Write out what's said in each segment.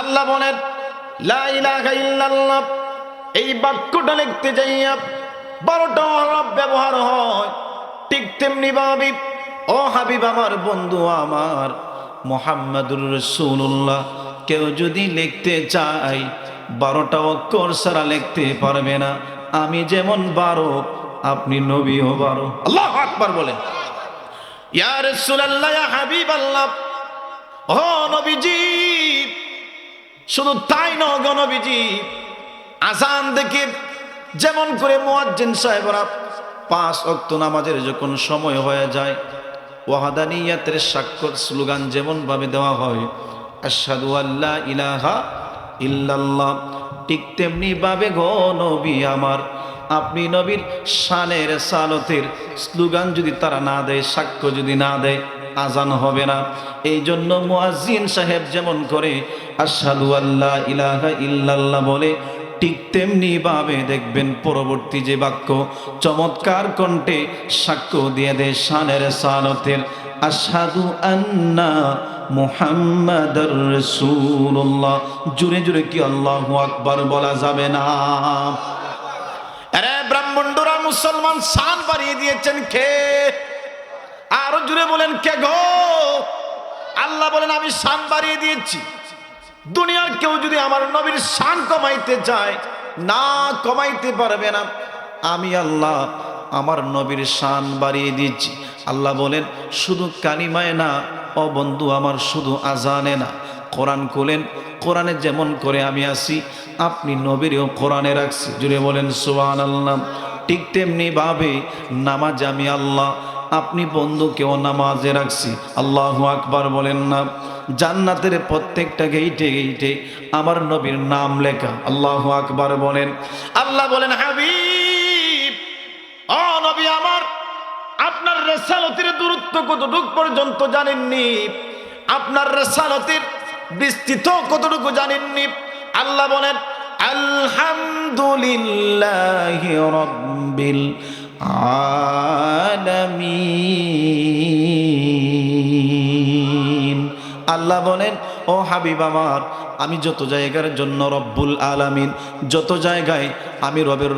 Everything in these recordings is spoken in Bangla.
আল্লাহ বলেন লা ইলাহা ইল্লাল্লাহ, এই বাক্যটা লিখতে যাইয়া 12টা হরফ ব্যবহার হয়। ঠিক তেমনি ভাবে ও হাবিব আমার, বন্ধু আমার মুহাম্মাদুর রাসূলুল্লাহ, কেউ যদি লিখতে চায় 12টা অক্ষর ছাড়া লিখতে পারবে না। আমি যেমন 12, আপনি নবীও 12। আল্লাহু আকবার বলেন। ইয়া রাসূলুল্লাহ, ইয়া হাবিবাল্লাহ, ও নবীজি, শুধু তাই নয় গো নবীজি, আজান দেখে যেমন করে মুয়াজ্জিন সাহেবরা 5 ওয়াক্ত নামাজের যখন সময় হয়ে যায়, ওয়াহদানিয়াতের স্বাক্ষর স্লোগান যেমন ভাবে দেওয়া হয়, আশহাদু আল্লা ইলাহা ইল্লাল্লাহ, ঠিক তেমনি ভাবে গো নবী আমার, আপনি নবীর শানের সালতের স্লোগান যদি তারা না দেয়, সাক্ষ্য যদি না দেয়, আজান হবে না। এই জন্য মুয়াজ্জিন সাহেব যেমন করে আশহাদু আল্লা ইলাহা ইল্লাল্লাহ বলে, ঠিক তেমনি ভাবে দেখবেন পরবর্তী যে বাক্য চমৎকার কণ্ঠে সাক্ষ্য দিয়ে দেয় শানের সালতের, আশহাদু আন্না মুহাম্মাদুর রাসূলুল্লাহ। জুড়ে জুড়ে কি আল্লাহু আকবার বলা যাবে না? আরে ব্রাহ্মণরা মুসলমান শান বাড়িয়ে দিয়েছেন কে? আরো জুড়ে বলেন কে গো? আল্লাহ বলেন আমি শান বাড়িয়ে দিয়েছি। দুনিয়ার কেউ যদি আমার নবীর শান কমাইতে চায়, না কমাইতে পারবে না। আমি আল্লাহ আমার নবীর শান বাড়িয়ে দিয়েছি। আল্লাহ বলেন শুধু কালিমায় না ও বন্ধু আমার, শুধু আজানে না, কোরআন খুলেন, কোরআনে যেমন করে আমি আসি, আপনি নবীরও কোরআনে রাখছি। জুড়ে বলেন সুবহানাল্লাহ। ঠিক তেমনি ভাবে নামাজ আমি আল্লাহ, আপনি বন্ধুকেও নামাজে রাখছি। আল্লাহু আকবার বলেন না। জান্নাতের প্রত্যেকটা গেইটে গেইটে আমার নবীর নাম লেখা। আল্লাহু আকবার বলেন। আল্লাহ বলেন হাবিব, ও নবী আমার, আপনার রিসালাতের দূরত্ব কতটুকু পর্যন্ত জানেননি? আপনার রিসালাতের বিস্তৃত কতটুকু জানেননি? আল্লাহ বলেন আলহামদুলিল্লাহি রাব্বিল আলামিন। আল্লাহ বলেন ও হাবিব আমার, আমি যত জায়গার জন্য রব্বুল আলামিন, যত জায়গায় আমি রবের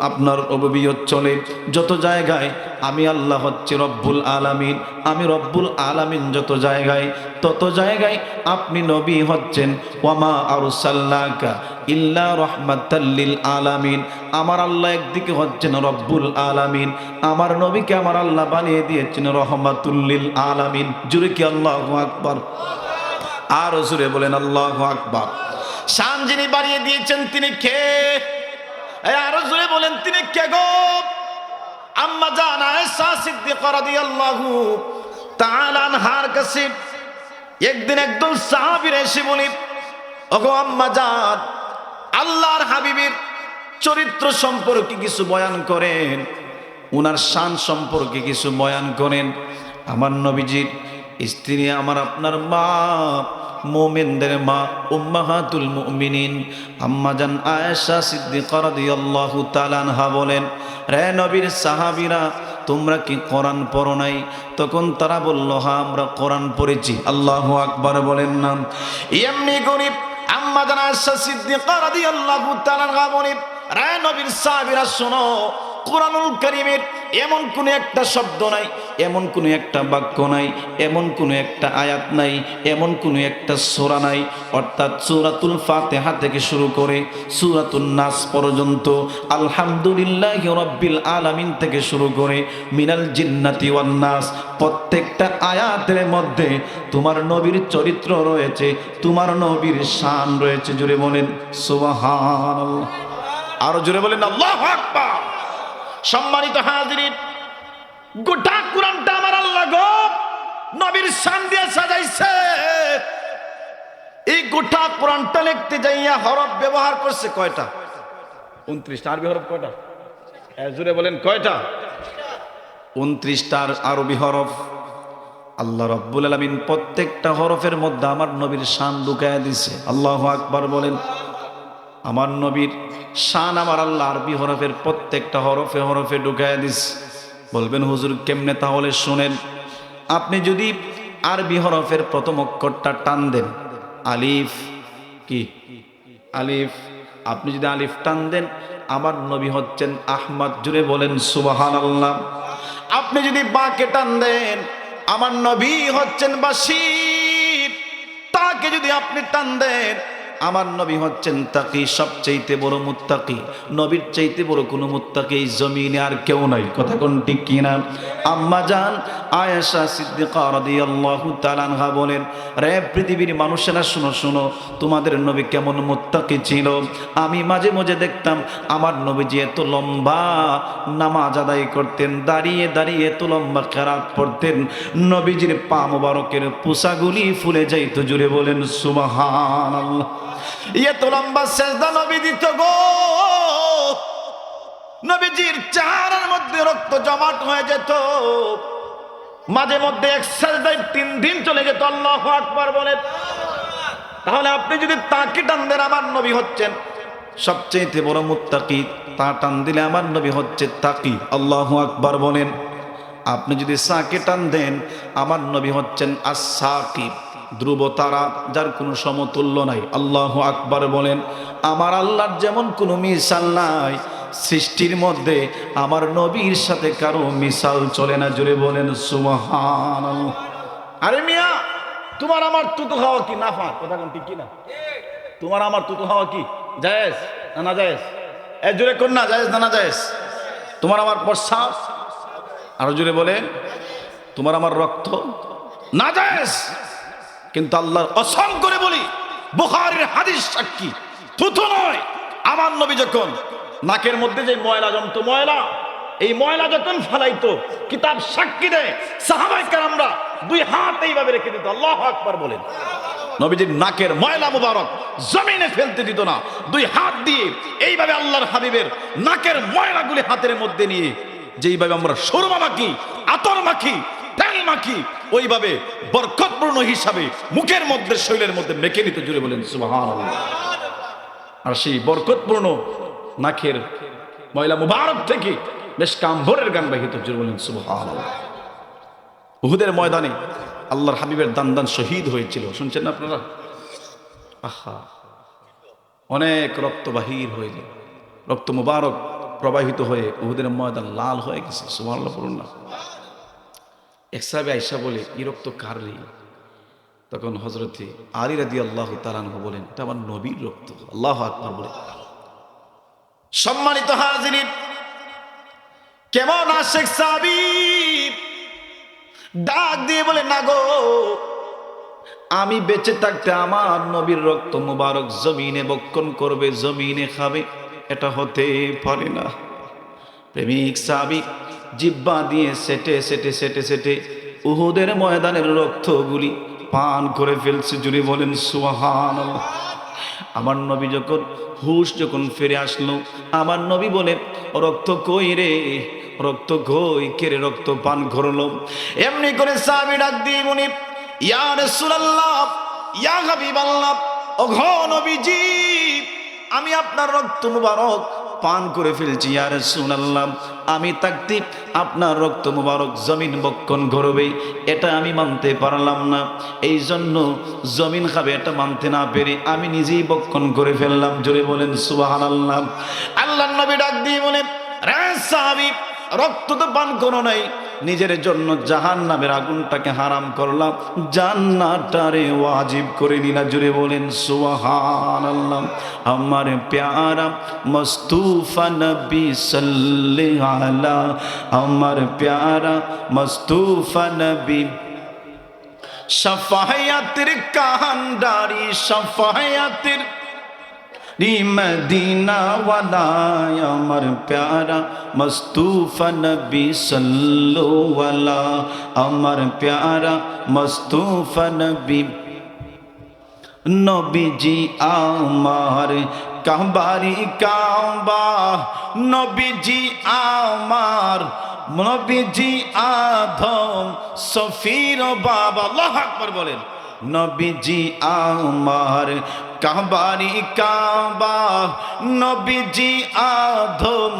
আপনার রবিয়ত চলে, যত জায়গায় আমি আল্লাহ হচ্ছে রব্বুল আলামিন, আমি রব্বুল আলামিন যত জায়গায়, তত জায়গায় আপনি নবী হচ্ছেন ওয়ামা আরসালনাকা ইল্লা রাহমাতাল লিল আলামিন। আমার আল্লাহ একদিকে হচ্ছেন রব্বুল আলামিন, আমার নবীকে আমার আল্লাহ বানিয়ে দিয়েছেন রহমাতুল লিল আলামিন। জুড়ে কি আল্লাহু আকবার? আর জুড়ে বলেন আল্লাহু আকবার। শান যিনি বাড়িয়ে দিয়েছেন তিনি কে? আর জুড়ে বলেন তিনি কে গো? আম্মা জান আয়েশা সিদ্দিকা রাদিয়াল্লাহু তাআলা আনহার কাছে একদিন একদল সাহাবী এসে বলি, ওগো আম্মা জান, আল্লাহর হাবিবের চরিত্র সম্পর্কে কিছু বয়ান করেন, উনার শান সম্পর্কে কিছু বয়ান করেন। আমার নবীজির স্ত্রী, আমার আপনার মা, মুমিনদের মা, উম্মাহাতুল মুমিনিন আম্মা জান আয়েশা সিদ্দিকা রাদিয়াল্লাহু তাআলা আনহা বলেন, রে নবীর সাহাবীরা, তোমরা কি কোরআন পড়ো নাই? তখন তারা বলল, হ্যাঁ আমরা কোরআন পড়েছি। আল্লাহু আকবার বলেন না। এমনি গরিব আম্মা জান আয়েশা সিদ্দিকা রাদিয়াল্লাহু তাআলা আনহা বলেন, রে নবীর সাহাবীরা শোনো, কোরআনুল কারীমের এমন কোন একটা শব্দ নাই, এমন কোন একটা বাক্য নাই, এমন কোন একটা আয়াত নাই, এমন কোন একটা সূরা নাই, অর্থাৎ সূরাতুল ফাতিহা থেকে শুরু করে সূরাতুন নাস পর্যন্ত, আলহামদুলিল্লাহি রাব্বিল আলামিন থেকে শুরু করে মিনাল জিন্নাতি ওয়ান নাস, প্রত্যেকটা আয়াতের মধ্যে তোমার নবীর চরিত্র রয়েছে, তোমার নবীর শান রয়েছে। জুড়ে বলেন সুবহানাল্লাহ। আরো জোরে বলেন আল্লাহু আকবার। সম্মানিত হাজিরিন, গোটা কোরআনটা আমার আল্লাহ গো নবীর শান দিয়ে সাজাইছে। এই গোটা কোরআনটা লিখতে যাইয়া হরফ ব্যবহার করছে কয়টা? 29টা। আরবি হরফ কয়টা? জোরে বলেন কয়টা? 29টার আরবি হরফ। আল্লাহ রাব্বুল আলামিন প্রত্যেকটা হরফের মধ্যে আমার নবীর শান ঢুকায়া দিছে। আল্লাহু আকবার বলেন। আমার নবীর শান আমার আল্লাহ আরবি হরফের প্রত্যেকটা হরফে হরফে ঢুকায়া দিছে। বলবেন হুজুর কেমনে? তাহলে শুনেন, আপনি যদি আরবি হরফের প্রথম অক্ষরটা টান দেন, আলিফ, কি আলিফ। আপনি যদি আলিফ টান দেন আমার নবী হচ্ছেন আহমদ, জুড়ে বলেন সুবহানাল্লাহ। আপনি যদি বাকে টান দেন আমার নবী হচ্ছেন বাশীর, তাকে যদি আপনি টান দেন আমার নবী হচ্ছেন তাকি, সবচাইতে বড় মুত্তাকি। নবীর চাইতে বড় কোনো মুত্তাকি এই জমিনে আর কেউ নাই, কথা কোন ঠিক কিনা? আম্মা জান আয়েশা সিদ্দিকা রাদিয়াল্লাহু তাআলা আনহা বলেন, রে পৃথিবীর মানুষেরা শুনো শুনো, তোমাদের নবী কেমন মুত্তাকি ছিল। আমি মাঝে মাঝে দেখতাম আমার নবীজি এত লম্বা নামাজ আদায় করতেন, দাঁড়িয়ে দাঁড়িয়ে এত লম্বা কেরাত পড়তেন, নবীজির পা মোবারকের পোশাকগুলি ফুলে যাইত, জুড়ে বলেন সুবহানাল্লাহ। এত লম্বা সেজদা নবী দিত গো, নবীজির চেহারার মধ্যে রক্ত জমাট হয়ে যেত, মাঝে মধ্যে এক সেজদায় 3 দিন চলে যেত। আল্লাহু আকবার বলেন। তাহলে আপনি যদি তাকে টান দেন আমার নবী হচ্ছেন সবচেয়ে বড় মুত্তাকি, তা টান দিলে আমার নবী হচ্ছে তাকি। আল্লাহু আকবার বলেন। আপনি যদি সাকে টান দেন আমার নবী হচ্ছেন আস-সাকিব, ধ্রুব তারা যার কোনো সমতুল্য নাই। আল্লাহু আকবার বলেন। আমার আল্লাহর যেমন কোনো মিসাল নাই, সৃষ্টির মধ্যে আমার নবীর সাথে কারো মিসাল চলে না, জুড়ে বলেন সুবহানাল্লাহ। আরে মিয়া, তোমার আমার তুতু খাওয়া কি নাফা? কথা কোন ঠিক কি না? তোমার আমার তুতু খাওয়া কি জায়েজ না না জায়েজ? এ জুড়ে কোন না জায়েজ না না জায়েজ? তোমার আমার প্রস্রাব, আরো জুড়ে বলে তোমার আমার রক্ত না জায়েজ। কিন্তু আল্লাহর কসম করে বলি, বুখারীর হাদিস সাক্ষী, থুতু নয়। আমার নবী যখন নাকের মধ্যে যে ময়লা জমতো, ময়লা, এই ময়লা যখন ফালাইতো, কিতাব সাক্ষী দেয় সাহাবায়ে কেরামরা 2 হাত এইভাবে রেখে দিত। আল্লাহু আকবার বলেন। নবীজির নাকের ময়লা মুবারক জমিনে ফেলতে দিত না, 2 হাত দিয়ে এইভাবে আল্লাহর হাবিবের নাকের ময়লাগুলি হাতের মধ্যে নিয়ে, যেইভাবে আমরা সুরমা মাখি, আতর মাখি, তেল মাখি, ওইভাবে বরকতপূর্ণ হিসাবে মুখের মধ্যে, শরীরের মধ্যে মেখে নিতে, জুড়ে বলেন সুবহানাল্লাহ। আর সেই বরকতপূর্ণ নাকের ময়লা মুবারক থেকে বেশ কাম্বরের গান বাহিত, জুড়ে বলেন সুবহানাল্লাহ। উহুদের ময়দানে আল্লাহর হাবিবের দান দান শহীদ হয়েছিল, শুনছেন না আপনারা? আহা, অনেক রক্ত বাহির হয়ে যায়, রক্ত মুবারক প্রবাহিত হয়ে উহুদের ময়দান লাল হয়ে গেছে। সুবহানাল্লাহ বলুন না। এক সাহাবী আয়েশা বলে, এই রক্ত কার রে? তখন হযরতে আলী রাদিয়াল্লাহু তাআলা আনহু বলেন, এটা আমার নবীর রক্ত। আল্লাহু আকবার বলে। সম্মানিত হাজিরিন, কেমন আশেক সাহাবী ডাক দিয়ে বলে, না গো, আমি বেঁচে থাকতে আমার নবীর রক্ত মুবারক জমিনে বক্ষণ করবে, জমিনে খাবে, এটা হতে পারে না। প্রেমিক সাহাবী জিহ্বা দিয়ে সেটে সেটে সেটে সেটে উহুদের ময়দানের রক্তগুলি পান করে ফেলছে, জুড়ে বলেন সুবহানাল্লাহ। আমার নবী যখন হুশ যখন ফিরে আসলো, আমার নবী বলে, রক্ত কই রে, রক্ত কই, কে রে রক্ত পান করলো? এমনি করে সাহাবী ডাক দিয়ে বলি, ইয়া রাসূলুল্লাহ, ইয়া হাবিবাল্লাহ, ও গো নবীজি, আমি আপনার রক্ত মুবারক পান করে ফেলছি। ইয়া রাসূলুল্লাহ, আমি থাকতে আপনার রক্ত মুবারক জমিন বক্ষণ করবে, এটা আমি মানতে পারলাম না, এই জন্য জমিন খাবে এটা মানতে না পেরে আমি নিজেই বক্ষণ করে ফেললাম, জোরে বলেন সুবহানাল্লাহ। আল্লাহর নবী ডাক দিয়ে বলেন, রে সাহাবী, রক্ত তো পান করো নাই, নিজের জন্য জাহান্নামের আগুনটাকে হারাম করলাম, জান্নাতটারে ওয়াজিব করে নিলা, জুড়ে বলেন সুবহানাল্লাহ। আমার প্যারা মুস্তাফা নবী সাল্লাল্লাহু আলা, আমার প্যারা মুস্তাফা নবী, শাফায়াতের কান্ডারি, শাফায়াতের মদিনা ওয়ালা, আমার প্যারা মুস্তাফা নবী সাল্লাল্লাহু আলা, আমার প্যারা মুস্তাফা নবী, নবীজি আমার কাবারি কাবা, নবীজি আমার, নবীজি আদম সফির বাবা। আল্লাহু আকবার বলেন। নবীজি আমার কাবারি কাবা নবীজি আদম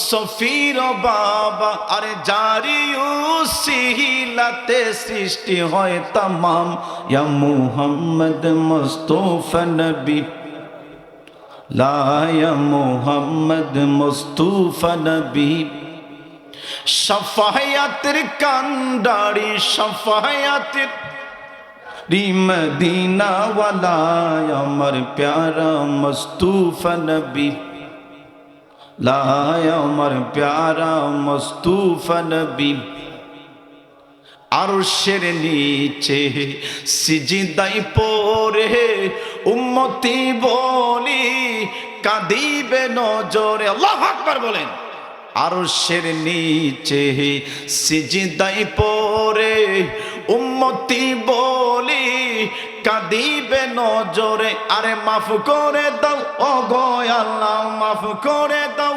সফির বাবা আরে জারি উসিলাতে সৃষ্টি হয় তামাম ইয়া মুহাম্মদ মুস্তাফা নবী লা ইয়া মুহাম্মদ মুস্তাফা নবী শাফায়াতের কান্ডারি শাফায়াতের মদিনা ওয়ালা আমার প্যারা মুস্তাফা নবী লা আমার প্যারা মুস্তাফা নবী আরশের নিচে সিজদায় পড়ে উম্মতি বলি কাঁদিবে নজরে আল্লাহু আকবার বলেন আরশের নিচে সিজদায় পড়ে উম্মতি বলি কাঁদিবে নজরে আরে মাফ করে দাও ও গো আল্লাহ মাফ করে দাও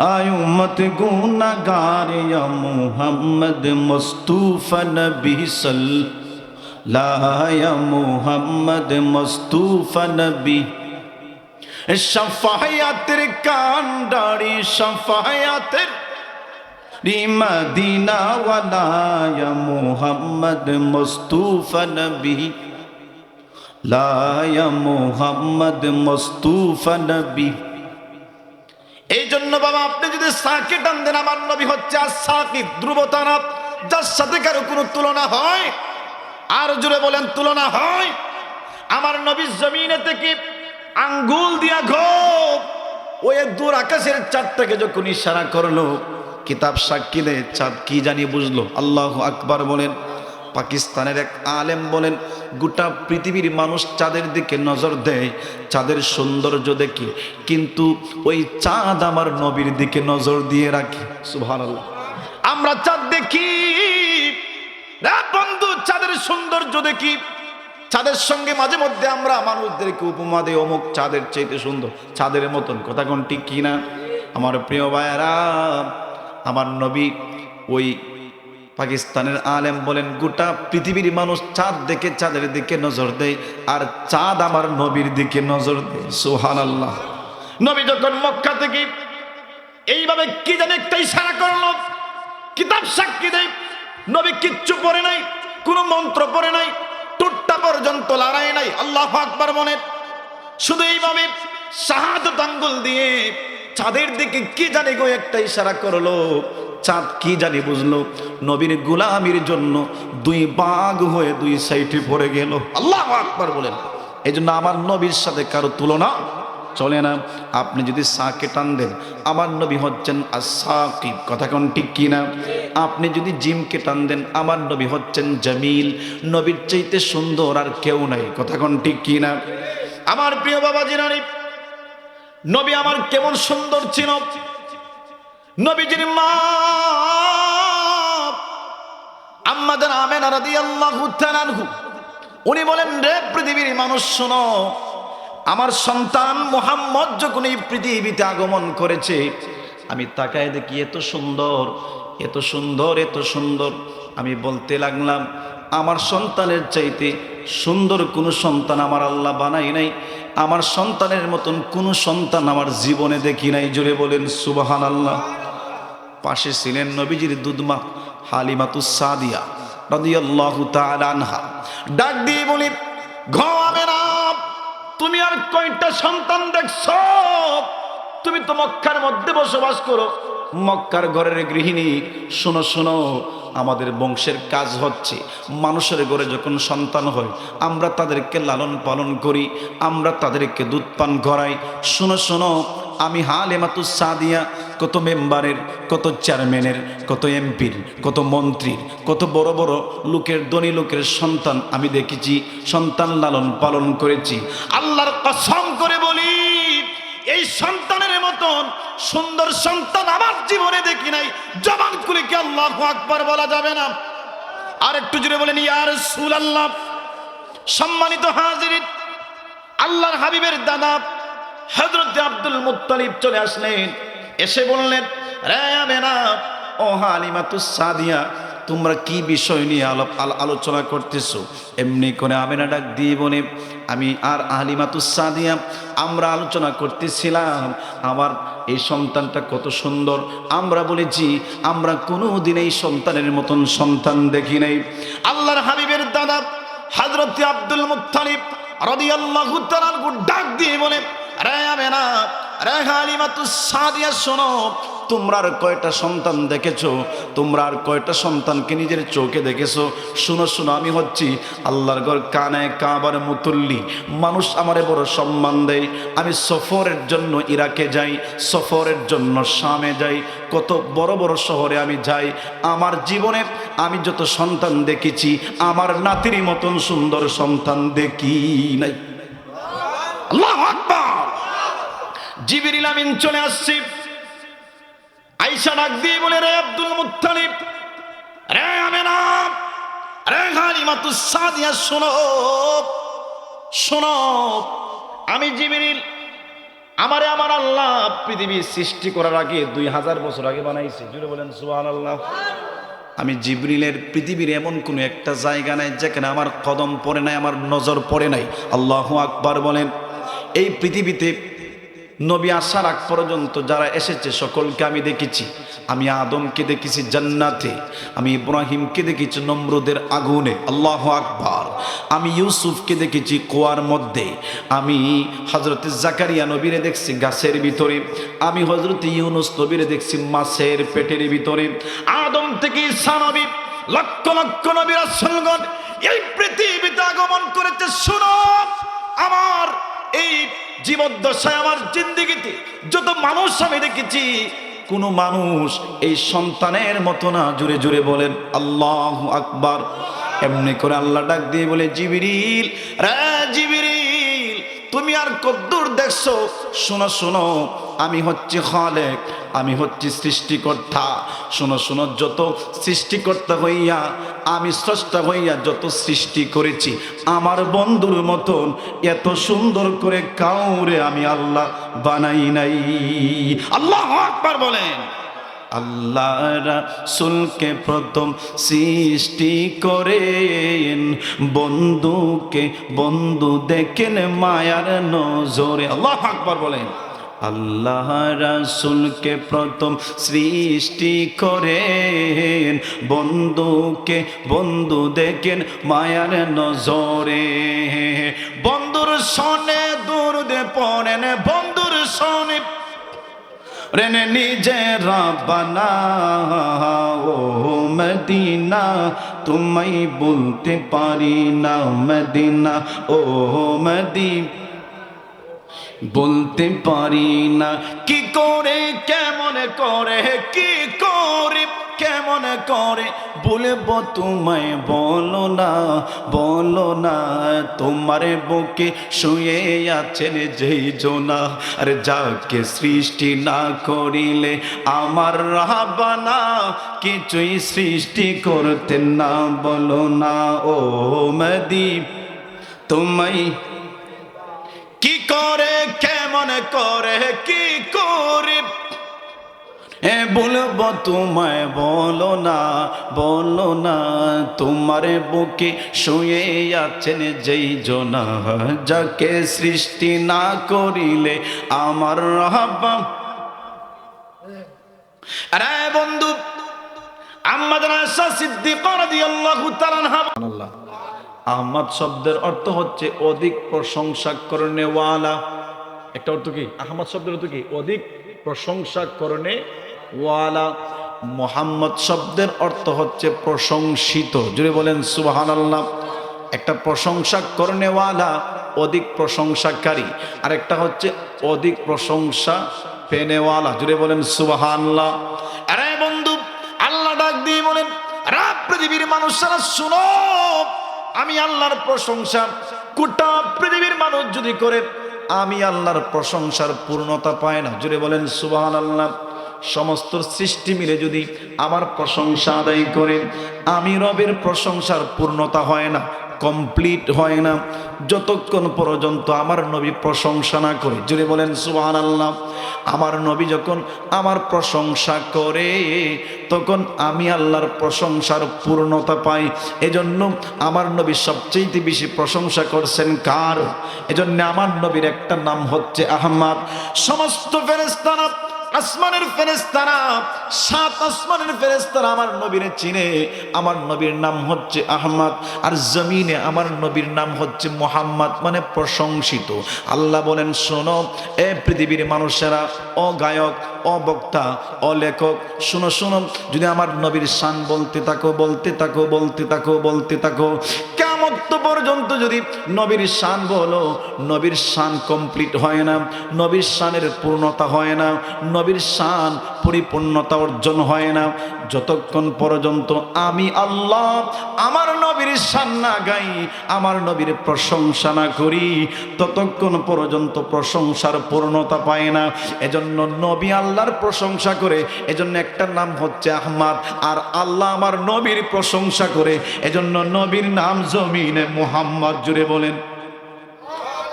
আয় উম্মত গুনাহগার ইয়া মুহাম্মদ মুস্তাফা নবী সাল্লাল্লাহু ইয়া মুহাম্মদ মুস্তাফা নবী শাফায়াতের কান্ডারি শাফায়াতের মদিনা ওয়ালা ইয়া মুহাম্মদ মুস্তাফা নবী লা ইয়া মুহাম্মদ মুস্তাফা নবী এই জন্য বাবা আপনি যদি সাকে টান দেন আমার নবী হচ্ছে আস-সাকিব ধ্রুবতারা যার সাথে কারো কোনো তুলনা হয় আর জোরে বলেন তুলনা হয় আমার নবী জমিনে থেকে আঙ্গুল দিয়া ঘোপ ওই দূর আকাশের চাঁদটাকে যখন ইশারা করলো কিতাব সাক্ষী দেয় চাঁদ কি জানি বুঝলো আল্লাহু আকবার বলেন পাকিস্তানের এক আলেম বলেন গোটা পৃথিবীর মানুষ চাঁদের দিকে নজর দেয় চাঁদের সৌন্দর্য দেখে কিন্তু ওই চাঁদ আমার নবীর দিকে নজর দিয়ে রাখে সুবহানাল্লাহ আমরা চাঁদ দেখি বন্ধু চাঁদের সৌন্দর্য দেখি চাঁদের সঙ্গে মাঝে মধ্যে আমরা মানুষদেরকে উপমা দেই অমুক চাঁদের চাইতে সুন্দর চাঁদের মতন কথা কোন ঠিক কিনা আমার প্রিয় ভাইয়েরা আমার নবী ওই পাকিস্তানের আলেম বলেন গোটা পৃথিবীর মানুষ চাঁদ দেখে চাঁদের দিকে নজর দেয় আর চাঁদ আমার নবীর দিকে নজর দেয় সুবহানাল্লাহ নবী যখন মক্কা থেকে এইভাবে কি জানে একটা ইশারা করলো কিতাব সাক্ষী দেয় নবী কিচ্ছু পড়ে নাই কোনো মন্ত্র পড়ে নাই টুটটা পর্যন্ত লড়াই নাই আল্লাহু আকবার বলেন শুধু এইভাবে শাহাদাত আঙ্গুল দিয়ে চাঁদের দিকে কি জানি গো একটা ইশারা করলো চাঁদ কি জানি বুঝলো নবীর গোলামির জন্য দুই ভাগ হয়ে দুই সাইডে পড়ে গেল আল্লাহু আকবার বলেন এই জন্য আমার নবীর সাথে কারো তুলনা চলে না আপনি যদি সাকে টান দেন আমার নবী হচ্ছেন আস-সাকিব কথা কোন ঠিক কিনা আপনি যদি জিমকে টান দেন আমার নবী হচ্ছেন জামিল নবীর চাইতে সুন্দর আর কেউ নাই কথা কোন ঠিক কিনা আমার প্রিয় বাবাজি নারী নবী আমার কেমন সুন্দর ছিল নবীজির মা আম্মাজান আমেনা রাদিয়াল্লাহু তাআলা আনহা উনি বলেন রে পৃথিবীর মানুষ শোনো আমার সন্তান মুহাম্মদ যখন এই পৃথিবীতে আগমন করেছে আমি তাকায় দেখি এত সুন্দর এত সুন্দর এত সুন্দর আমি বলতে লাগলাম আমার সন্তানের চাইতে সুন্দর কোনো সন্তান আমার আল্লাহ বানাই নাই আমার সন্তানের মতন কোনো সন্তান আমার জীবনে দেখি নাই জোরে বলেন সুবহানাল্লাহ পাশে ছিলেন নবীজির দুধমা হালিমাতুস সাদিয়া রাদিয়াল্লাহু তাআলা আনহা ডাক দিয়ে বলি ঘো আমেনা তুমি আর কয়টা সন্তান দেখছো তুমি তো মক্কার মধ্যে বসবাস করো মক্কার ঘরের গৃহিণী শোনো শোনো আমাদের বংশের কাজ হচ্ছে মানুষের ঘরে যখন সন্তান হয় আমরা তাদেরকে লালন পালন করি আমরা তাদেরকে দুধ পান করাই শোনো শোনো আমি হালিমাতুস সাদিয়া কত মেম্বারের কত চেয়ারম্যানের কত এমপির কত মন্ত্রীর কত বড় বড় লোকের ধনী লোকের সন্তান আমি দেখেছি সন্তান লালন পালন করেছি আল্লাহর কসম করে বলি এই সন্তানের মতন সুন্দর সন্তান আমার জীবনে দেখি নাই জবান খুলে কি আল্লাহু আকবার বলা যাবে না আর একটু জোরে বলেন ইয়া রাসূলুল্লাহ সম্মানিত হাজিরিন আল্লাহর হাবিবের দাদা হযরত আব্দুল মুত্তালিব চলে আসলেন এসে বললেন রে আমেনা ও হালিমাতুস সাদিয়া তোমরা কি বিষয় নিয়ে আলোচনা করতেছো? এমনি করে আমেনা ডাক দিয়ে বলে, আমি আর হালিমাতুস সাদিয়া আমরা আলোচনা করতেছিলাম আমার এই সন্তানটা কত সুন্দর। আমরা বলেছি আমরা কোনোদিন এই সন্তানের মতন সন্তান দেখি নাই। আল্লাহর হাবিবের দাদা হযরত আব্দুল মুত্তালিব রাদিয়াল্লাহু তাআলা ডাক দিয়ে বলে, রে আমেনা, রে হালিমাতুস সাদিয়া, শোনো, তোমরা আর কয়টা সন্তান দেখেছো? তোমরা আর কয়টা সন্তানকে নিজের চোখে দেখেছো? শুনো শুনো, আমি হচ্ছি আল্লাহর ঘর কানে কাবার মুতল্লি। মানুষ আমারে বড় সম্মান দেয়। আমি সফরের জন্য ইরাকে যাই, সফরের জন্য শামে যাই, কত বড় বড় শহরে আমি যাই। আমার জীবনে আমি যত সন্তান দেখেছি, আমার নাতির মতন সুন্দর সন্তান দেখি নাই। আল্লাহু আকবার। জিবরিল আমিন চলে আসছে। আয়েশা ডাক দিয়ে বলে, রে আব্দুল মুত্তালিব, রে আমেনা, রে হালিমাতুস সাদিয়া, শোনো শোনো, আমি জিবরিল, আমারে আমার আল্লাহ পৃথিবী সৃষ্টি করার আগে 2000 বছর আগে বানাইছে। জুড়ে বলেন সুবহানাল্লাহ। আমি জিবরিলের পৃথিবীর এমন কোনো একটা জায়গা নাই যেখানে আমার কদম পড়ে নাই, আমার নজর পড়ে নাই। আল্লাহু আকবার বলেন। এই পৃথিবীতে নবী আসার আগ পর্যন্ত যারা এসেছে সকলকে আমি দেখেছি। আমি আদমকে দেখেছি জান্নাতে, আমি ইব্রাহিমকে দেখেছি নমরুদের আগুনে। আল্লাহু আকবার। আমি ইউসুফকে দেখেছি কুয়ার মধ্যে, আমি হযরত জাকারিয়া নবীরে দেখছি গাছের ভিতরে, আমি হযরত ইউনুস নবীরে দেখছি মাছের পেটের ভিতরে। আদম থেকে ঈসা নবী, লক্ষ লক্ষ নবী রাসূলগণ এই পৃথিবীতে আগমন করেছে। শুনো, আমার এই জীবদ্দশায়, আমার জিন্দেগিতে যত মানুষ আমি দেখেছি, কোন মানুষ এই সন্তানের মতো না। জুড়ে জুড়ে বলেন আল্লাহু আকবার। এমনি করে আল্লাহ ডাক দিয়ে বলে, জিবরিল, রে জিবরিল, তুমি আর কদ্দূর দেখছো? শোনো শোনো, আমি হচ্ছি খালেক, আমি হচ্ছি সৃষ্টিকর্তা। শোনো শোনো, যত সৃষ্টিকর্তা হইয়া, আমি স্রষ্টা হইয়া যত সৃষ্টি করেছি, আমার বন্ধুর মতন এত সুন্দর করে কাউরে আমি আল্লাহ বানাই নাই। আল্লাহু আকবার বলেন। আল্লাহ রাসূলকে প্রথম সৃষ্টি করেন, বন্ধুকে বন্ধু দেখেন মায়ার নজরে। আল্লাহু আকবার বলেন। আল্লাহ রাসূলকে প্রথম সৃষ্টি করেন, বন্ধুকে বন্ধু দেখেন মায়ার নজরে। বন্ধুর সনে দুরুদে পড়েন, বন্ধুর সনে রেনে নিজে রাব্বানা ও মদিনা, তোমায় বলতে পারি না মদিনা ও মদিনা, বলতে পারি না কি করে, কেমন করে, কি করে কেমন করে বলবো তোমায়, বলো না বলো না। তোমার বুকে শুয়ে আছেন যেই জোনা, আরে যাকে সৃষ্টি না করিলে আমার রাব্বানা কিছুই সৃষ্টি করতেন না। বলো না ও মদি, তোমায় কি করে, কেমন করে, কি করে বলবো তোমায়, বলো না বলো না। তোমার বুকে শুয়ে আছেন যেই জনা, যাকে সৃষ্টি না করিলে আমার রাব্বা। আরে বন্ধু, আম্মাদ আয়েশা সিদ্দিকা রাদিয়াল্লাহু তাআলা আনহা, সুবহানাল্লাহ। আহমদ শব্দের অর্থ হচ্ছে অধিক প্রশংসা করনে ওয়ালা। একটা অর্থ কি আহমদ শব্দের অর্থ কি? অধিক প্রশংসা করনে ওয়ালা। মুহাম্মদ শব্দের অর্থ হচ্ছে প্রশংসিত। জুড়ে বলেন সুবহানাল্লাহ। একটা প্রশংসা করনে ওয়ালা, অধিক প্রশংসাকারী, আর একটা হচ্ছে অধিক প্রশংসা পেনেওয়ালা। জুড়ে বলেন সুবহানাল্লাহ। আরে বন্ধু, আল্লাহ ডাক দিয়ে বলেন, রা পৃথিবীর মানুষরা শুনো, আমি আল্লাহর প্রশংসা গোটা পৃথিবীর মানুষ যদি করে, আমি আল্লাহর প্রশংসার পূর্ণতা পায় না। জুড়ে বলেন সুবহানাল্লাহ। সমস্ত সৃষ্টি মিলে যদি আমার প্রশংসা আদায় করে, আমি রবের প্রশংসার পূর্ণতা হয় না। কমপ্লিট হয় না যতক্ষণ পর্যন্ত আমার নবী প্রশংসা না করে। জোরে বলেন সুবহানাল্লাহ। আমার নবী যখন আমার প্রশংসা করে তখন আমি আল্লাহর প্রশংসার পূর্ণতা পাই। এজন্য আমার নবী সবচেয়ে বেশি প্রশংসা করছেন কার? এজন্য আমার নবীর একটা নাম হচ্ছে আহমদ। সমস্ত ফেরেশতারা, আসমানের ফেরেশতারা, 7 আসমানের ফেরেশতারা আমার নবীরে চিনে। আমার নবীর নাম হচ্ছে আহমদ। আর জমিনে আমার নবীর নাম হচ্ছে মুহাম্মদ, মানে প্রশংসিত। আল্লাহ বলেন, শোনো এ পৃথিবীর মানুষেরা, ও গায়ক, ও বক্তা, ও লেখক, শোনো শোনো, যদি আমার নবীর শান বলতে থাকো, বলতে থাকো, বলতে থাকো, বলতে থাকো, কিয়ামত পর্যন্ত যদি নবীর শান বলো, নবীর শান কমপ্লিট হয় না, নবীর শানের পূর্ণতা হয় না, নবীর শান পরিপূর্ণতা অর্জন হয় না যতক্ষণ পর্যন্ত আমি আল্লাহ আমার নবীর শান না গাই, আমার নবীর প্রশংসা না করি, ততক্ষণ পর্যন্ত প্রশংসার পূর্ণতা পায় না। এজন্য নবী আল্লাহর প্রশংসা করে, এজন্য একটা নাম হচ্ছে আহমদ। আর আল্লাহ আমার নবীর প্রশংসা করে, এজন্য নবীর নাম জমিনে মুহাম্মদ। জুড়ে বলেন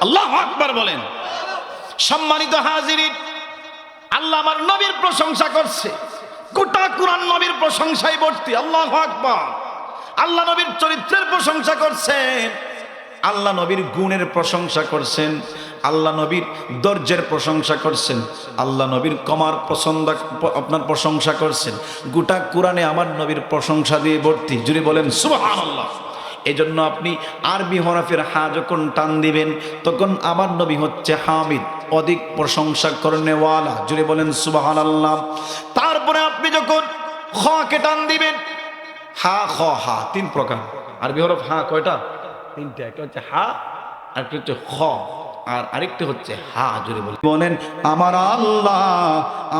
আল্লাহু আকবার বলেন। সম্মানিত হাজিরিন, আল্লাহ আমার নবীর প্রশংসা করছে, গোটা কুরআন নবীর প্রশংসায় ভর্তি। আল্লাহু আকবার। আল্লাহ নবীর চরিত্রের প্রশংসা করছেন, আল্লাহ নবীর গুণের প্রশংসা করছেন, আল্লাহ নবীর ধৈর্যের প্রশংসা করছেন, আল্লাহ নবীর কমার আপনার প্রশংসা করছেন। গোটা কুরআনে আমার নবীর প্রশংসা দিয়ে ভর্তি। জুড়ে বলেন সুবহানাল্লাহ। এই জন্য আপনি আরবি হরফের হা যখন টান দিবেন তখন আমার নবী হচ্ছে হামিদ, অধিক প্রশংসা করনেওয়ালা। জুড়ে বলেন সুবহানাল্লাহ। তারপরে আপনি যখন খ কে টান দিবেন, হা খ হা 3 প্রকার। আরবি হরফ হা কয়টা? 3টা। একটা হচ্ছে হা, আরেকটা হচ্ছে খ, আর আরেকটা হচ্ছে হা। জুড়ে বলেন আমার আল্লাহ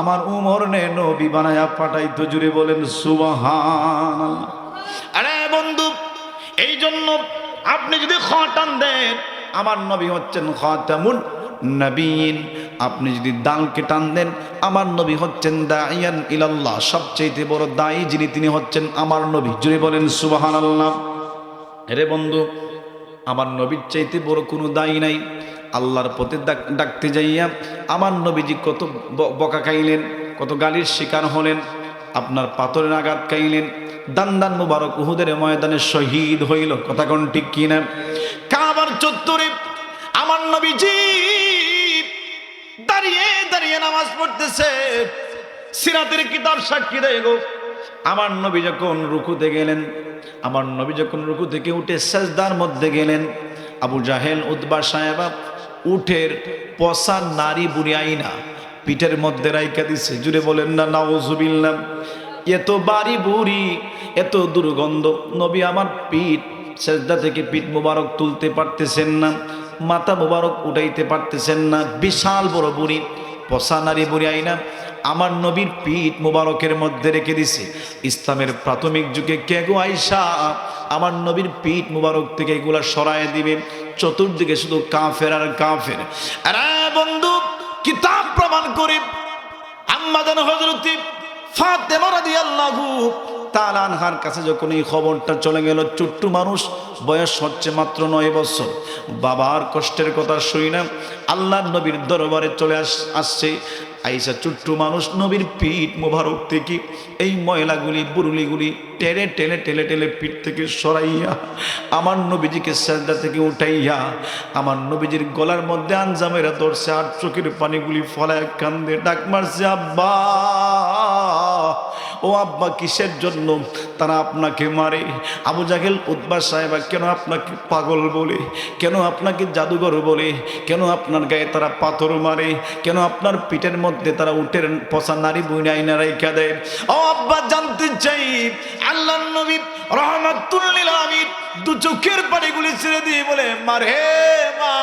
আমার উমর নে নবী বানায়া পাঠাইতো। জুড়ে বলেন সুবহানাল্লাহ। আরে বন্ধু, এই জন্য আপনি যদি খ টান দেন, আমার নবী হচ্ছেন খাতামুন নবীন। আপনি যদি দালকে টান দেন, আমার নবী হচ্ছেন দাইয়ান ইলাল্লাহ, সবচেয়ে বড় দায়ী যিনি তিনি হচ্ছেন আমার নবী। জুড়ে বলেন সুবহানাল্লাহ। রে বন্ধু, আমার নবীর চাইতে বড় কোনো দায়ী নাই। আল্লাহর পথে ডাকতে যাইয়া আমার নবীজি কত বকা খাইলেন, কত গালির শিকার হলেন, আপনার পাথরের আঘাত খাইলেন, দান মুবারক উহুদের ময়দানে শহীদ হইল। কথা কোন ঠিক কিনা? কাবার চত্বরে আমার নবীজি দাঁড়িয়ে দাঁড়িয়ে নামাজ পড়তেছে। সিরাতের কিতাব সাক্ষী দেয় গো, আমার নবী যখন রুকুতে গেলেন, আমার নবী যখন রুকু থেকে উঠে সেজদার মধ্যে গেলেন, আবু জাহেল, উতবা সাহেবা উঠের পচা নারী বুড়ি আইনা পিঠের মধ্যে রাইখা দিছে। জুড়ে বলেন না নাউজুবিল্লাহ। এত বাড়ি বুড়ি, এত দুর্গন্ধ, নবী আমার পিঠ সেজদা থেকে পিঠ মুবারক তুলতে পারতেছেন না, মাথা মুবারক উঠাইতে পারতেছেন না। বিশাল বড় বুড়ি, পচা নারী বুড়ি আইনা আমার নবীর পিঠ মুবারকের মধ্যে রেখে দিছে। ইসলামের প্রাথমিক যুগে কে গো আয়েশা আমার নবীর পিঠ মুবারক থেকে এগুলা সরায় দিবে? চতুর্দিকে শুধু কাফের আর কাফের। আরে বন্ধু, কিতাব প্রমাণ করে আম্মা জান হযরত ফাতেমা রাদিয়াল্লাহু তাআলা আনহার কাছে যখন এই খবরটা চলে গেল, ছোট্ট মানুষ, বয়স হচ্ছে মাত্র 9 বছর, বাবার কষ্টের কথা শুই না আল্লাহর নবীর দরবারে চলে আসছে। আয়েশা ছোট্ট মানুষ, নবীর পিঠ মুবারক থেকে এই ময়লাগুলি বুরুলিগুলি টেনে টেনে টেনে টেনে পিঠ থেকে সরাইয়া আমার নবীজিকে সেজদা থেকে উঠাইয়া আমার নবীজির গলার মধ্যে আঞ্জামেরা ধরছে, আর চোখের পানিগুলি ফলায় কান্দে ডাক মারছে, আব্বা ও আব্বা। কিসের জন্য তারা আপনাকে মারে? আবু জাহেল, উতবা সাহেবা কেন আপনাকে পাগল বলে, কেন আপনাকে জাদুঘর বলে, কেন আপনার গায়ে তারা পাথর মারে, কেন আপনার পিঠের মধ্যে তারা উটের পচা নারী বুইনা আইনা রাইখা দেয়? ও আব্বা, জানতে চাই। আল্লাহর নবী রাহমাতুল লিল আলামিন দু চোখের পানিগুলি ছেড়ে দিয়ে বলে, মারে মা,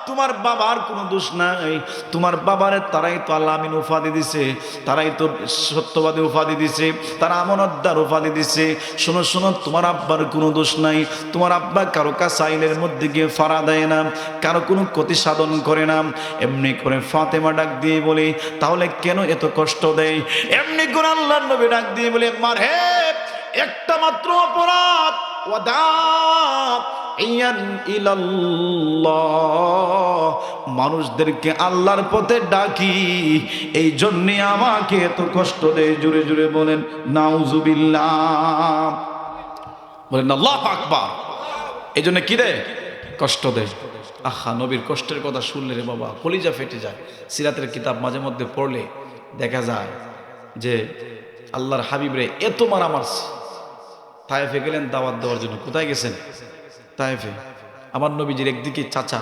তোমার বাবার কোনো দোষ নাই। তোমার বাবারে তারাই তো আল্লাহ আমিন উপাধি দিছে, তারাই তো সত্যবাদী উপাধি দিছে, তারা আমানতদার উপাধি দিছে। শোনো শোনো, তোমার আব্বার কোনো দোষ নাই। তোমার আব্বা কারো কাছে আইনের মধ্যে গিয়ে ফাড়া দেয় না, কারো কোনো ক্ষতি সাধন করে না। এমনি করে ফাতেমা ডাক দিয়ে বলে, তাহলে কেন এত কষ্ট দেয়? এমনি করে আল্লাহর নবী ডাক দিয়ে বলে, মার হে, একটা মাত্র অপরাধ, ওয়াদা ইলাল্লাহ, মানুষদেরকে আল্লাহর পথে ডাকি, এই জন্যে আমাকে এত কষ্ট দেয়। জোরে জোরে বলেন নাউজুবিল্লাহ, বলেন আল্লাহু আকবার। এই জন্য কি রে কষ্ট দেয়। আহা, নবীর কষ্টের কথা শুনলে রে বাবা কলিজা ফেটে যায়। সিরাতের কিতাব মাঝে মধ্যে পড়লে দেখা যায় যে আল্লাহর হাবিবরে এত মারা মারছে। তায়েফে গেলেন দাওয়াত দেওয়ার জন্য। কোথায় গেছেন? তায়েফে। আমার নবীজির একদিকে চাচা,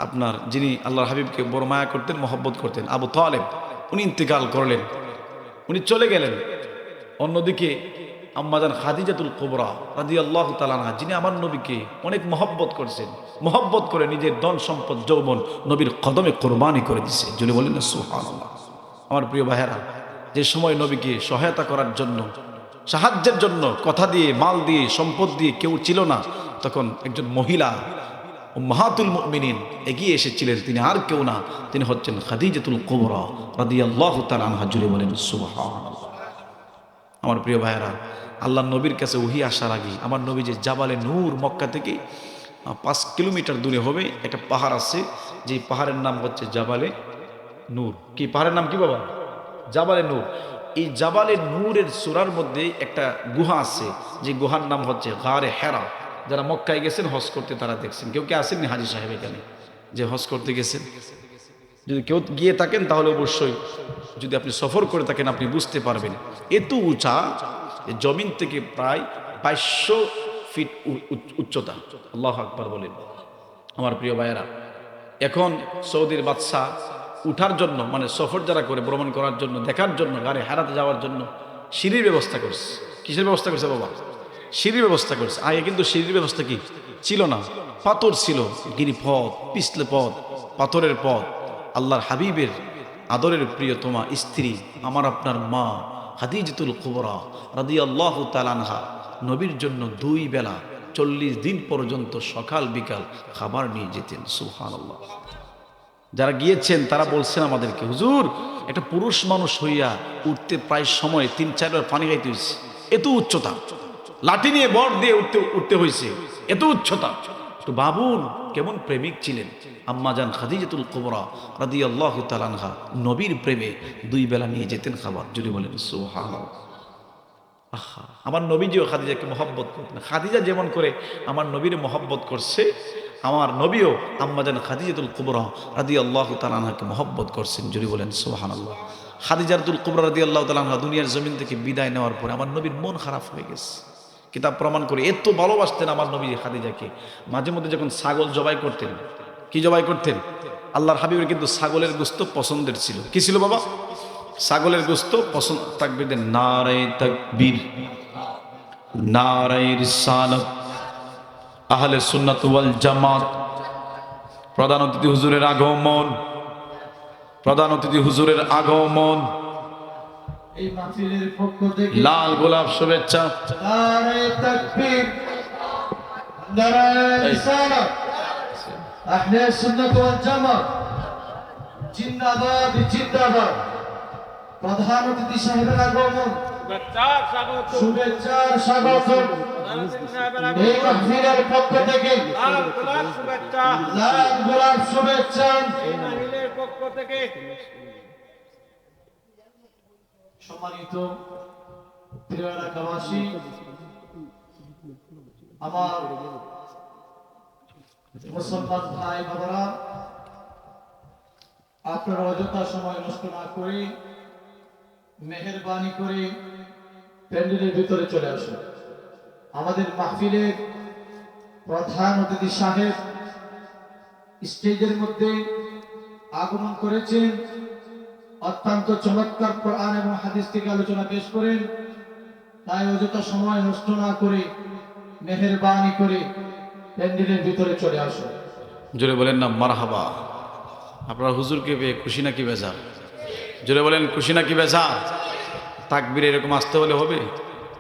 আপনার যিনি আল্লাহর হাবিবকে বড় মায়া করতেন, মহব্বত করতেন, আবু তালেব, উনি ইন্তেকাল করলেন, উনি চলে গেলেন। অন্যদিকে আম্মাজান খাদিজাতুল কুবরা রাদিয়াল্লাহু তাআলা আনহা, যিনি আমার নবীকে অনেক মহব্বত করছেন, মহব্বত করে নিজের ধন সম্পদ যৌবন নবীর কদমে কোরবানি করে দিছে। যিনি বলেন না সুবহানাল্লাহ। আমার প্রিয় ভাইয়েরা, যে সময় নবীকে সহায়তা করার জন্য, সাহায্যের জন্য কথা দিয়ে, মাল দিয়ে, সম্পদ দিয়ে কেউ ছিল না, তখন একজন মহিলা উম্মাহাতুল মুমিনিন এগিয়ে এসেছিলেন। তিনি আর কেউ না, তিনি হচ্ছেন খাদিজাতুল কুবরা রাদিয়াল্লাহু তাআলা আনহা। জুড়ে বলেন সুবহানাল্লাহ। আমার প্রিয় ভাইয়েরা, আল্লাহ নবীর কাছে ওহী আসার আগে আমার নবী যে জাবালে নূর, মক্কা থেকে 5 কিলোমিটার দূরে হবে একটা পাহাড় আছে, যে পাহাড়ের নাম হচ্ছে জাবালে নূর। কি পাহাড়ের নাম কি বাবা? জাবালে নূর। এই জাবালে নূরের চূড়ার মধ্যে একটা গুহা আছে, যে গুহার নাম হচ্ছে গারে হেরা। যারা মক্কায় গেছেন হজ করতে তারা দেখছেন। কেউ কে আসেননি হাজী সাহেব এখানে যে হজ করতে গেছেন? যদি কেউ গিয়ে থাকেন তাহলে অবশ্যই, যদি আপনি সফর করে থাকেন আপনি বুঝতে পারবেন। এত উঁচা, জমিন থেকে প্রায় 2200 ফিট উচ্চতা। আল্লাহু আকবার বলেন। আমার প্রিয় ভাইয়েরা, এখন সৌদির বাদশাহ উঠার জন্য, মানে সফর যারা করে, ভ্রমণ করার জন্য, দেখার জন্য, গাড়ি হারাতে যাওয়ার জন্য সিঁড়ির ব্যবস্থা করছে। কিসের ব্যবস্থা করছে বাবা? সিঁড়ির ব্যবস্থা করছে। আগে কিন্তু সিঁড়ির ব্যবস্থা কি ছিল না, পাথর ছিল, গিরিপথ, পিছলে পথ, পাথরের পথ। আল্লাহর হাবিবের আদরের প্রিয়তমা স্ত্রী, আমার আপনার মা খাদিজাতুল কুবরা রাদিয়াল্লাহু তাআলা আনহা নবীর জন্য 2 বেলা 40 দিন পর্যন্ত সকাল বিকাল খাবার নিয়ে যেতেন। সুবহানাল্লাহ। যারা গিয়েছেন তারা বলছেন আমাদেরকে, হুজুর একটা পুরুষ মানুষ হইয়া উঠতে প্রায় সময় 3-4 বার পানি খাইতে হয়েছে। এত উচ্চতা, লাঠি নিয়ে বর দিয়ে উঠতে হয়েছে, এত উচ্চতা। তো বাবুন কেমন প্রেমিক ছিলেন আম্মাজান খাদিজাতুল কুবরা রাদিয়াল্লাহু তাআলা আনহা। নবীর প্রেমে 2 বেলা নিয়ে যেতেন খাবার। যদি বলেন সুবহানাল্লাহ। আহা, আমার নবীজিও খাদিজাকে মহব্বত করতেন। খাদিজা যেমন করে আমার নবীর মহব্বত করছে, আমার নবীও আম্মাজান খাদিজাতুল কুবরা রাদিয়াল্লাহু তাআলা আনহাকে মহব্বত করছেন। যদি বলেন সুবহানাল্লাহ। খাদিজাতুল কুবরা রাদিয়াল্লাহু তাআলা আনহা দুনিয়ার জমিন থেকে বিদায় নেওয়ার পরে আমার নবীর মন খারাপ হয়ে গেছে। কিতাব প্রমাণ করে এত ভালোবাসতেন আমার নবী খাদিজাকে। মাঝে মধ্যে যখন ছাগল জবাই করতেন, কি জবাই করতেন? আল্লাহর হাবিবের কিন্তু ছাগলের গোশত পছন্দের ছিল। কি ছিল বাবা? ছাগলের গোশত পছন্দ। তাকবীর দেন, নারে তাকবীর, নারে রিসালাত, আহলে সুন্নাত ওয়াল জামাত। প্রধান অতিথি হুজুরের আগমন, প্রধান অতিথি হুজুরের আগমন। এই মাহফিলের পক্ষ থেকে লাল গোলাপ শুভেচ্ছা। নারে তাকবীর, নারে রিসালাত, আহলে সুন্নাত ওয়াল জামাত জিন্দাবাদ, জিন্দাবাদ। প্রধান অতিথি সাহেবের আগমন, শুভেচ্ছার স্বাগতম। এই মাহফিলের পক্ষ থেকে লাল গোলাপ শুভেচ্ছা। সম্মানিত প্রিয় এলাকাবাসী, আমার মুসলমান ভাই বাবারা, আপনারা অযথা সময় নষ্ট না করে মেহেরবানি করে প্যান্ডেলের ভিতরে চলে আসুন। আমাদের মাহফিলের প্রধান অতিথি সাহেব স্টেজের মধ্যে আগমন করেছেন। অত্যন্ত চমৎকার কোরআন এবং হাদিস থেকে আলোচনা পেশ করেন। তাই অযথা সময় নষ্ট না করে মেহেরবানি করে প্যান্ডেলের ভিতরে চলে আসুন। জোরে বলেন না মারহাবা। আপনারা হুজুরকে পেয়ে খুশি নাকি বেজার? জোরে বলেন খুশি নাকি বেজার? তাকবীর এরকম আসতে হলে হবে।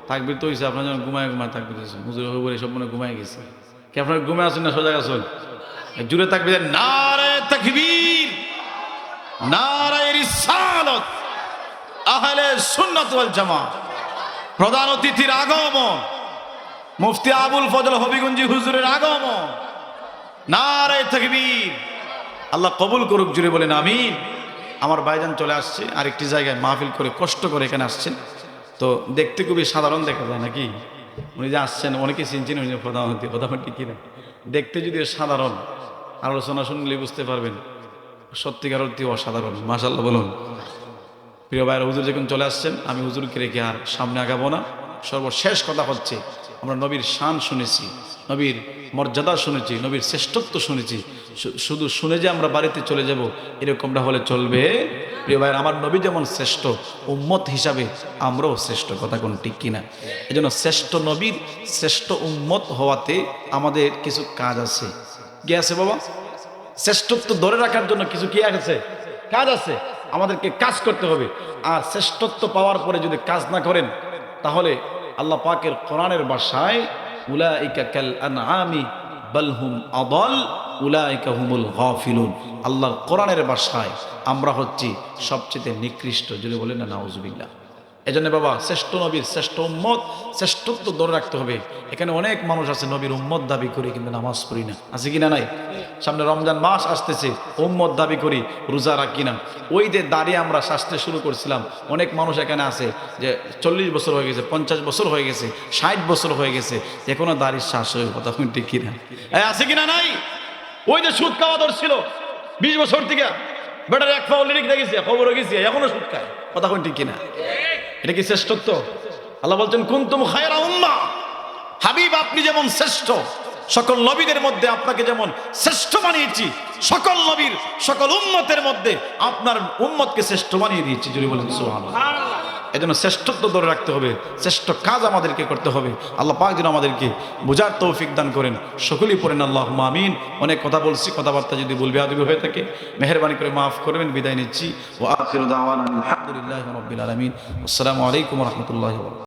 তাকবীর তো হয়েছে, আপনার যখন ঘুমায় তাকবীর হয়েছে। হুজুর হয়ে সব মনে ঘুমায় গেছে। কি আপনার ঘুমায় আসেন না সোজা আসুন? জুড়ে তাকবীর, নারে তাকবীর, নারে রিসালাত, আহলে সুন্নাত ওয়াল জামাত। প্রধান অতিথির আগমন, মুফতি আবুল ফজল হবিগঞ্জি হুজুরের আগমন, নারে তাকবীর। আল্লাহ কবুল করুক, জুড়ে বলেন আমিন। আমার ভাইজান চলে আসছে আরেকটি জায়গায় মাহফিল করে, কষ্ট করে এখানে আসছেন। তো দেখতে খুবই সাধারণ দেখা যায় নাকি? উনি যে আসছেন অনেকে চিনছেন, উনি প্রধানমন্ত্রী, প্রধানমন্ত্রী কিনা দেখতে যদিও সাধারণ, আলোচনা শুনলে বুঝতে পারবেন সত্যিকার অর্থে অসাধারণ। মাশাআল্লাহ বলুন। প্রিয় ভাইয়েরা, হুজুর যখন চলে আসছেন, আমি হুজুরকে রেখে আর সামনে আগাবো না। সর্বশেষ কথা হচ্ছে, আমরা নবীর শান শুনেছি, নবীর মর্যাদা শুনেছি, নবীর শ্রেষ্ঠত্ব শুনেছি। শুধু শুনে যে আমরা বাড়িতে চলে যাব এরকমটা হলে চলবে? প্রিয় ভাইয়েরা, আমার নবী যেমন শ্রেষ্ঠ, উম্মত হিসাবে আমরাও শ্রেষ্ঠ। কথা কোন ঠিক কিনা? এই জন্য শ্রেষ্ঠ নবীর শ্রেষ্ঠ উম্মত হওয়াতে আমাদের কিছু কাজ আছে। কি আছে বাবা? শ্রেষ্ঠত্ব ধরে রাখার জন্য কিছু কি আছে? কাজ আছে। আমাদেরকে কাজ করতে হবে। আর শ্রেষ্ঠত্ব পাওয়ার পরে যদি কাজ না করেন, তাহলে আল্লাহ পাকের কোরআনের ভাষায় উলাইকা কাল আনআমি বাল হুম আদাল উলাইকা হুমুল গাফিলুন। আল্লাহর কোরআনের ভাষায় আমরা হচ্ছি সবচেয়ে নিকৃষ্ট। যদি বলেন না নাউজুবিল্লাহ। এজন্য বাবা, শ্রেষ্ঠ নবীর শ্রেষ্ঠ উম্মত, শ্রেষ্ঠত্ব ধরে রাখতে হবে। এখানে অনেক মানুষ আছে নবীর উম্মত দাবি করি, কিন্তু নামাজ পড়ি না। আছে কিনা? নাই। সামনে রমজান মাস আসতেছে, উম্মত দাবি করি, রোজা রাখি না। ওই যে দাঁড়িয়ে আমরা শাস্তে শুরু করছিলাম, অনেক মানুষ এখানে আছে যে 40 বছর হয়ে গেছে, 50 বছর হয়ে গেছে, 60 বছর হয়ে গেছে, এখনো দাড়ির শ্বাস হয়ে। কথা ঠিক কিনা? আছে কিনা? নাই। ওই যে সুদ খাওয়া ধরছিল 20 বছর থেকে, বেটার এক পাও লিরিক দেখেছি, খবর হয়ে গেছি, এখনো সুদ খায়। কথা ঠিক কিনা? এটা কি শ্রেষ্ঠত্ব? আল্লাহ বলছেন কুনতুম খায়রা উম্মাহ। হাবিব, আপনি যেমন শ্রেষ্ঠ, সকল নবীদের মধ্যে আপনাকে যেমন শ্রেষ্ঠ বানিয়েছি, সকল নবীর সকল উম্মতের মধ্যে আপনার উম্মতকে শ্রেষ্ঠ বানিয়ে দিয়েছি। যদি বলেন সুবহানাল্লাহ। এজন্য শ্রেষ্ঠত্ব ধরে রাখতে হবে, শ্রেষ্ঠ কাজ আমাদেরকে করতে হবে। আল্লাহ পাক যেন আমাদেরকে বোঝার তৌফিক দান করেন। সকলেই পড়েন আল্লাহুম্মা আমিন। অনেক কথা বলছি, কথাবার্তা যদি বলবে আদবি হয়ে থাকে মেহেরবানি করে মাফ করবেন। বিদায় নিচ্ছি। ওয়া আখিরু দাওয়ানা আলহামদুলিল্লাহি রাব্বিল আলামিন। আসসালামু আলাইকুম ওয়া রাহমাতুল্লাহি ওয়া বারাকাতুহু।